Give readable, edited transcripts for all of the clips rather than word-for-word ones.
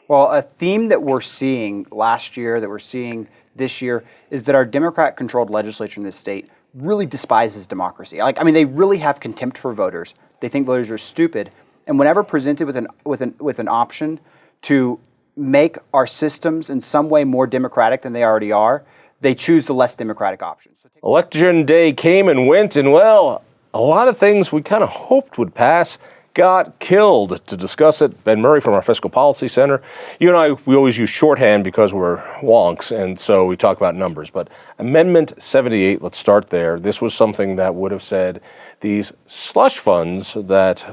Well, a theme that we're seeing last year, that we're seeing this year, is that our Democrat-controlled legislature in this state really despises democracy. They really have contempt for voters. They think voters are stupid, and whenever presented with an option to make our systems in some way more democratic than they already are, they choose the less democratic option. Election day came and went, and well, a lot of things we kind of hoped would pass got killed. To discuss it, Ben Murrey from our Fiscal Policy Center. You and I, we always use shorthand because we're wonks, and so we talk about numbers. But Amendment 78, let's start there. This was something that would have said these slush funds that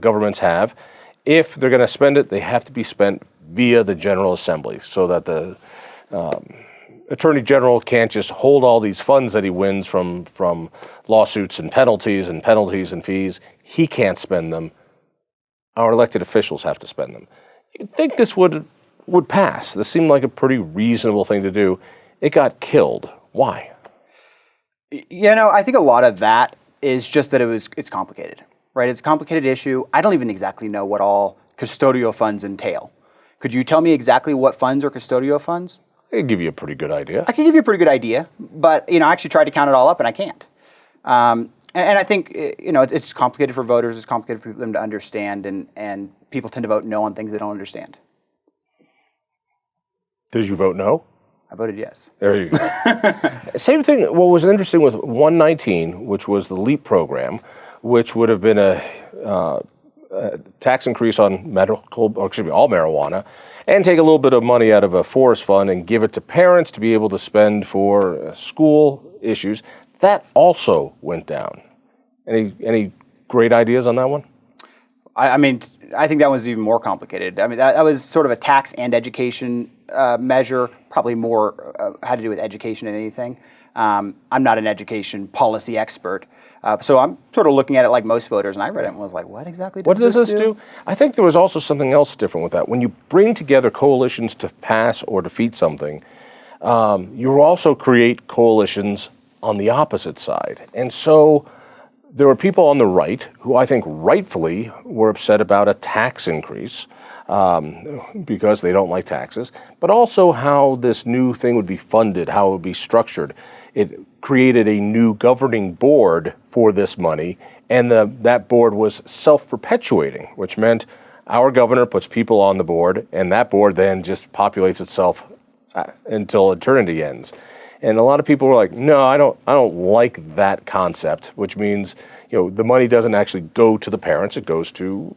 governments have, if they're going to spend it, they have to be spent via the General Assembly, so that the Attorney General can't just hold all these funds that he wins from lawsuits and penalties and fees. He can't spend them. Our elected officials have to spend them. You'd think this would pass. This seemed like a pretty reasonable thing to do. It got killed. Why? I think a lot of that is just that it's complicated, right? It's a complicated issue. I don't even exactly know what all custodial funds entail. Could you tell me exactly what funds are custodial funds? I could give you a pretty good idea. I can give you a pretty good idea, but I actually tried to count it all up and I can't. And I think it's complicated for voters. It's complicated for them to understand, and people tend to vote no on things they don't understand. Did you vote no? I voted yes. There you go. Same thing. What was interesting with 119, which was the LEAP program, which would have been a tax increase on all marijuana, and take a little bit of money out of a forest fund and give it to parents to be able to spend for school issues. That also went down. Any great ideas on that one? I think that was even more complicated. That was sort of a tax and education measure, probably more had to do with education than anything. I'm not an education policy expert, so I'm sort of looking at it like most voters, and I read it and was like, what exactly does this do? I think there was also something else different with that. When you bring together coalitions to pass or defeat something, you also create coalitions on the opposite side. And so there were people on the right who I think rightfully were upset about a tax increase because they don't like taxes, but also how this new thing would be funded, how it would be structured. It created a new governing board for this money, and that board was self-perpetuating, which meant our governor puts people on the board, and that board then just populates itself until eternity ends. And a lot of people were like, no, I don't like that concept, which means, the money doesn't actually go to the parents. It goes to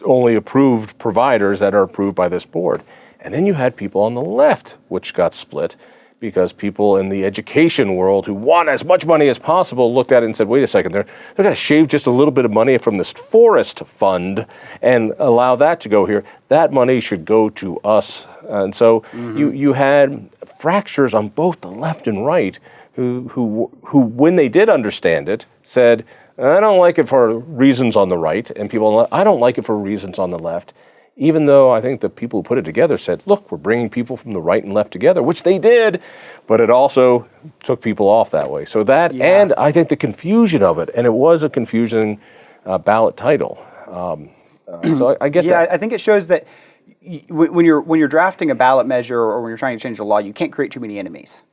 only approved providers that are approved by this board. And then you had people on the left, which got split because people in the education world who want as much money as possible looked at it and said, wait a second, they're going to shave just a little bit of money from this forest fund and allow that to go here. That money should go to us. And so you had fractures on both the left and right who when they did understand it, said, I don't like it for reasons on the right, and people, I don't like it for reasons on the left, even though I think the people who put it together said, look, we're bringing people from the right and left together, which they did, but it also took people off that way. So that, and I think the confusion of it, and it was a confusing ballot title. So I get that. Yeah, I think it shows that when you're drafting a ballot measure or when you're trying to change the law, you can't create too many enemies.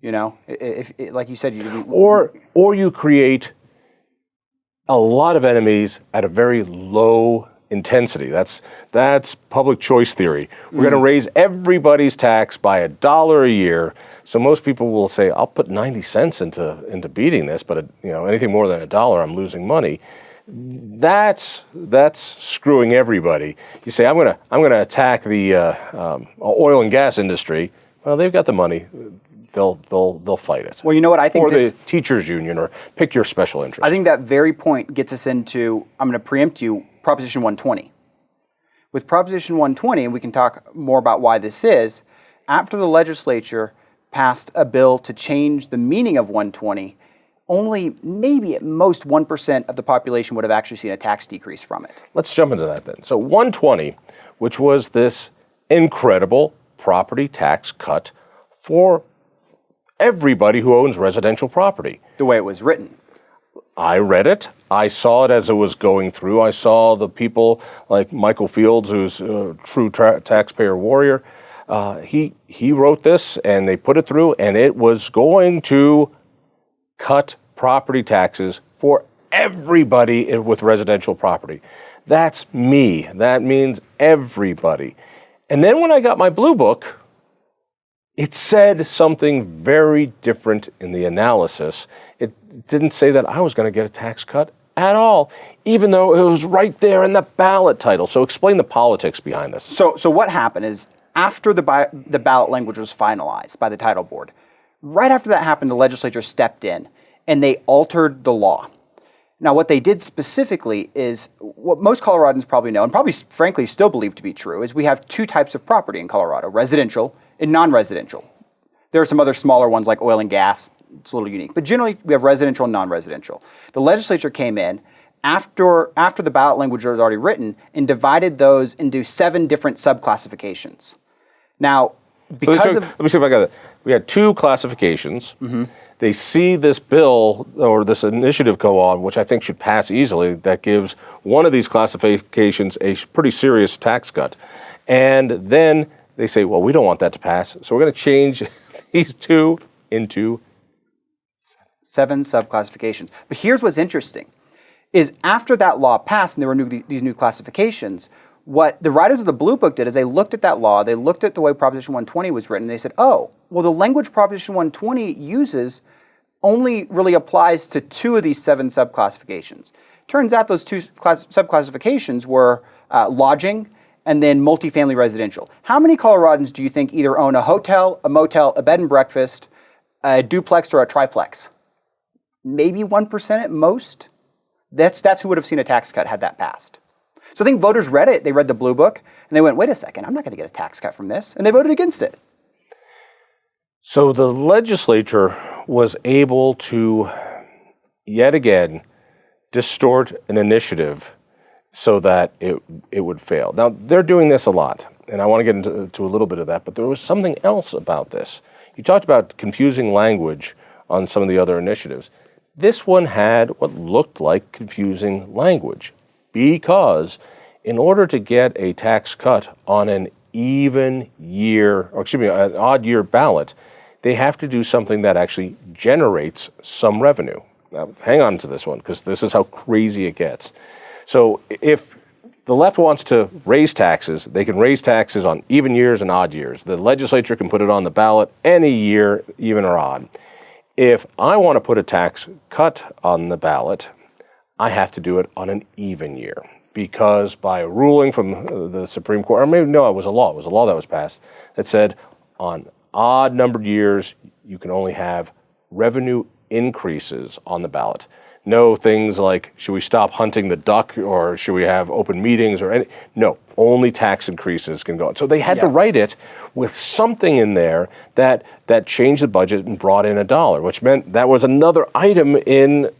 If like you said, or you create a lot of enemies at a very low intensity. That's public choice theory. We're going to raise everybody's tax by $1 a year. So most people will say, I'll put 90 cents into beating this, but anything more than $1, I'm losing money. That's screwing everybody. You say, I'm gonna attack the oil and gas industry. Well, they've got the money. They'll fight it. Well, you know what I think, or the teachers union, or pick your special interest. I think that very point gets us into, I'm going to preempt you, Proposition 120. With Proposition 120, and we can talk more about why this is, after the legislature passed a bill to change the meaning of 120, only maybe at most 1% of the population would have actually seen a tax decrease from it. Let's jump into that then. So 120, which was this incredible property tax cut for everybody who owns residential property. The way it was written. I read it. I saw it as it was going through. I saw the people like Michael Fields, who's a true taxpayer warrior. He wrote this, and they put it through, and it was going to cut property taxes for everybody with residential property. That's me. That means everybody. And then when I got my blue book, it said something very different in the analysis. It didn't say that I was going to get a tax cut at all, even though it was right there in the ballot title. So explain the politics behind this. So what happened is after the ballot language was finalized by the title board, right after that happened, the legislature stepped in and they altered the law. Now, what they did specifically is what most Coloradans probably know, and probably frankly still believe to be true, is we have two types of property in Colorado, residential and non-residential. There are some other smaller ones like oil and gas. It's a little unique. But generally, we have residential and non-residential. The legislature came in after the ballot language was already written and divided those into 7 different subclassifications. Now, because let me see if I got it. We had 2 classifications. Mm-hmm. They see this bill or this initiative go on, which I think should pass easily, that gives one of these classifications a pretty serious tax cut. And then they say, well, we don't want that to pass, so we're going to change these 2 into 7 subclassifications. But here's what's interesting, is after that law passed and there were these new classifications, what the writers of the Blue Book did is they looked at that law, they looked at the way Proposition 120 was written, and they said, oh, well, the language Proposition 120 uses only really applies to 2 of these 7 subclassifications. Turns out those 2 subclassifications were lodging and then multifamily residential. How many Coloradans do you think either own a hotel, a motel, a bed and breakfast, a duplex, or a triplex? Maybe 1% at most. That's who would have seen a tax cut had that passed. So I think voters read it, they read the Blue Book, and they went, wait a second, I'm not going to get a tax cut from this, and they voted against it. So the legislature was able to, yet again, distort an initiative so that it would fail. Now, they're doing this a lot, and I want to get into a little bit of that, but there was something else about this. You talked about confusing language on some of the other initiatives. This one had what looked like confusing language, because in order to get a tax cut on an an odd year ballot, they have to do something that actually generates some revenue. Now, hang on to this one, because this is how crazy it gets. So if the left wants to raise taxes, they can raise taxes on even years and odd years. The legislature can put it on the ballot any year, even or odd. If I want to put a tax cut on the ballot, I have to do it on an even year, because by a ruling from the Supreme Court, or maybe no, it was a law that was passed that said on odd numbered years, you can only have revenue increases on the ballot. No things like, should we stop hunting the duck, or should we have open meetings, or any? No, only tax increases can go on. So they had to write it with something in there that changed the budget and brought in $1, which meant that was another item in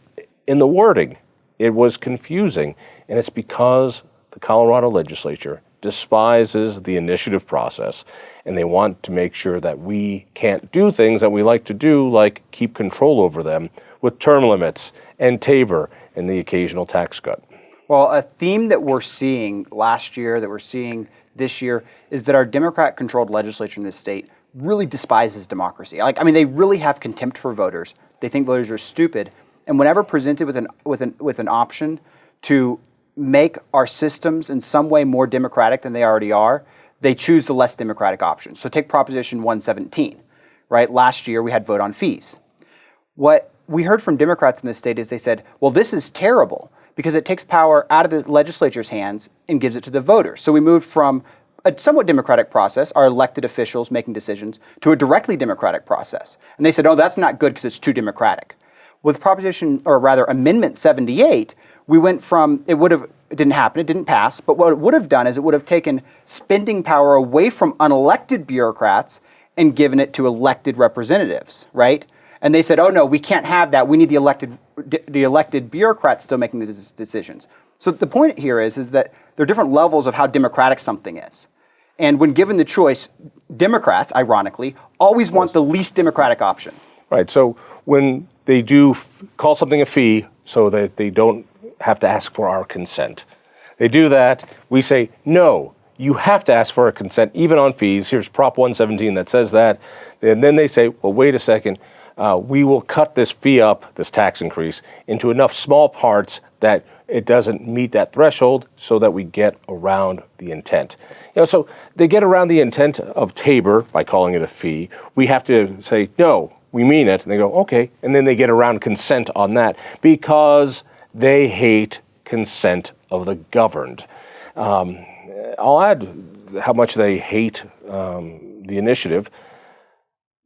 the wording. It was confusing, and it's because the Colorado legislature despises the initiative process, and they want to make sure that we can't do things that we like to do, like keep control over them with term limits and TABOR and the occasional tax cut. Well, a theme that we're seeing last year, that we're seeing this year, is that our Democrat-controlled legislature in this state really despises democracy. They really have contempt for voters. They think voters are stupid, and whenever presented with an option to make our systems in some way more democratic than they already are, they choose the less democratic option. So take Proposition 117, right? Last year we had vote on fees. What we heard from Democrats in this state is they said, well, this is terrible because it takes power out of the legislature's hands and gives it to the voters. So we moved from a somewhat democratic process, our elected officials making decisions, to a directly democratic process. And they said, oh, that's not good because it's too democratic. With Amendment 78, we went from, it didn't happen, it didn't pass, but what it would have done is it would have taken spending power away from unelected bureaucrats and given it to elected representatives, right? And they said, oh no, we can't have that. We need the elected bureaucrats still making the decisions. So the point here is that there are different levels of how democratic something is. And when given the choice, Democrats, ironically, always want the least democratic option. Right, so when they do call something a fee so that they don't have to ask for our consent. They do that. We say, no, you have to ask for a consent, even on fees. Here's Prop 117 that says that. And then they say, well, wait a second. We will cut this fee up, this tax increase, into enough small parts that it doesn't meet that threshold so that we get around the intent. So they get around the intent of Tabor by calling it a fee. We have to say, no, we mean it. And they go, okay. And then they get around consent on that because they hate consent of the governed. I'll add how much they hate the initiative.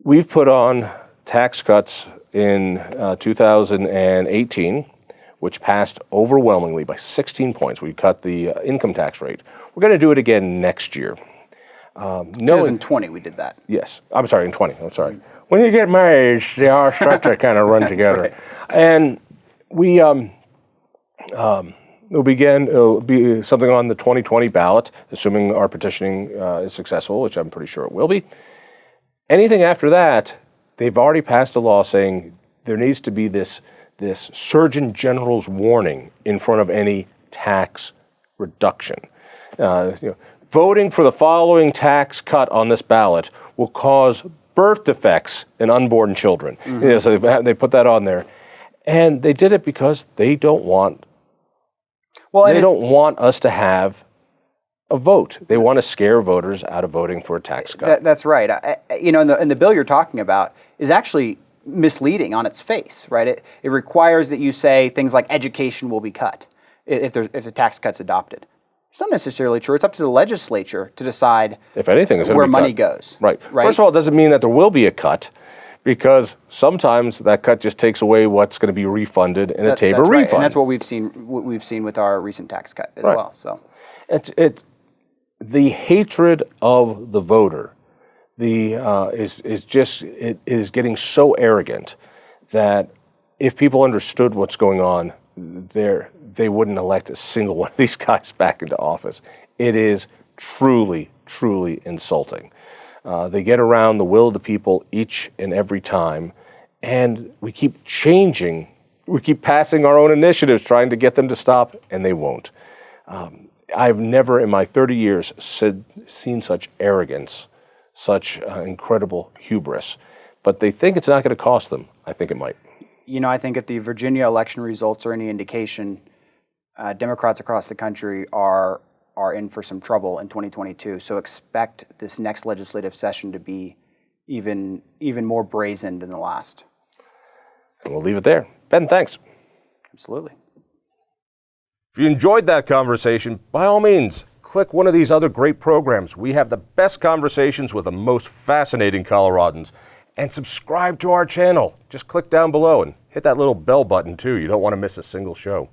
We've put on tax cuts in 2018, which passed overwhelmingly by 16 points. We cut the income tax rate. We're going to do it again next year. 2020 we did that. Yes. I'm sorry, in 20. I'm sorry. When you get married, they all start to kind of run together. Right. And it'll be something on the 2020 ballot, assuming our petitioning is successful, which I'm pretty sure it will be. Anything after that, they've already passed a law saying there needs to be this Surgeon General's warning in front of any tax reduction. Voting for the following tax cut on this ballot will cause birth defects in unborn children. Mm-hmm. So they put that on there. And they did it because they don't want us to have a vote. They want to scare voters out of voting for a tax cut. That's right. And the bill you're talking about is actually misleading on its face, right? It requires that you say things like education will be cut if the tax cut's adopted. It's not necessarily true. It's up to the legislature to decide if anything is where be money cut. goes. Right. First of all, it doesn't mean that there will be a cut, because sometimes that cut just takes away what's going to be refunded in a Tabor that's refund. Right. And that's what we've seen with our recent tax cut as well. So the hatred of the voter is getting so arrogant that if people understood what's going on, they wouldn't elect a single one of these guys back into office. It is truly, truly insulting. They get around the will of the people each and every time, and we keep changing. We keep passing our own initiatives trying to get them to stop, and they won't. I've never in my 30 years seen such arrogance, such incredible hubris. But they think it's not going to cost them. I think it might. I think if the Virginia election results are any indication, Democrats across the country are in for some trouble in 2022. So expect this next legislative session to be even more brazen than the last. And we'll leave it there. Ben, thanks. Absolutely. If you enjoyed that conversation, by all means, click one of these other great programs. We have the best conversations with the most fascinating Coloradans. And subscribe to our channel. Just click down below and hit that little bell button too. You don't want to miss a single show.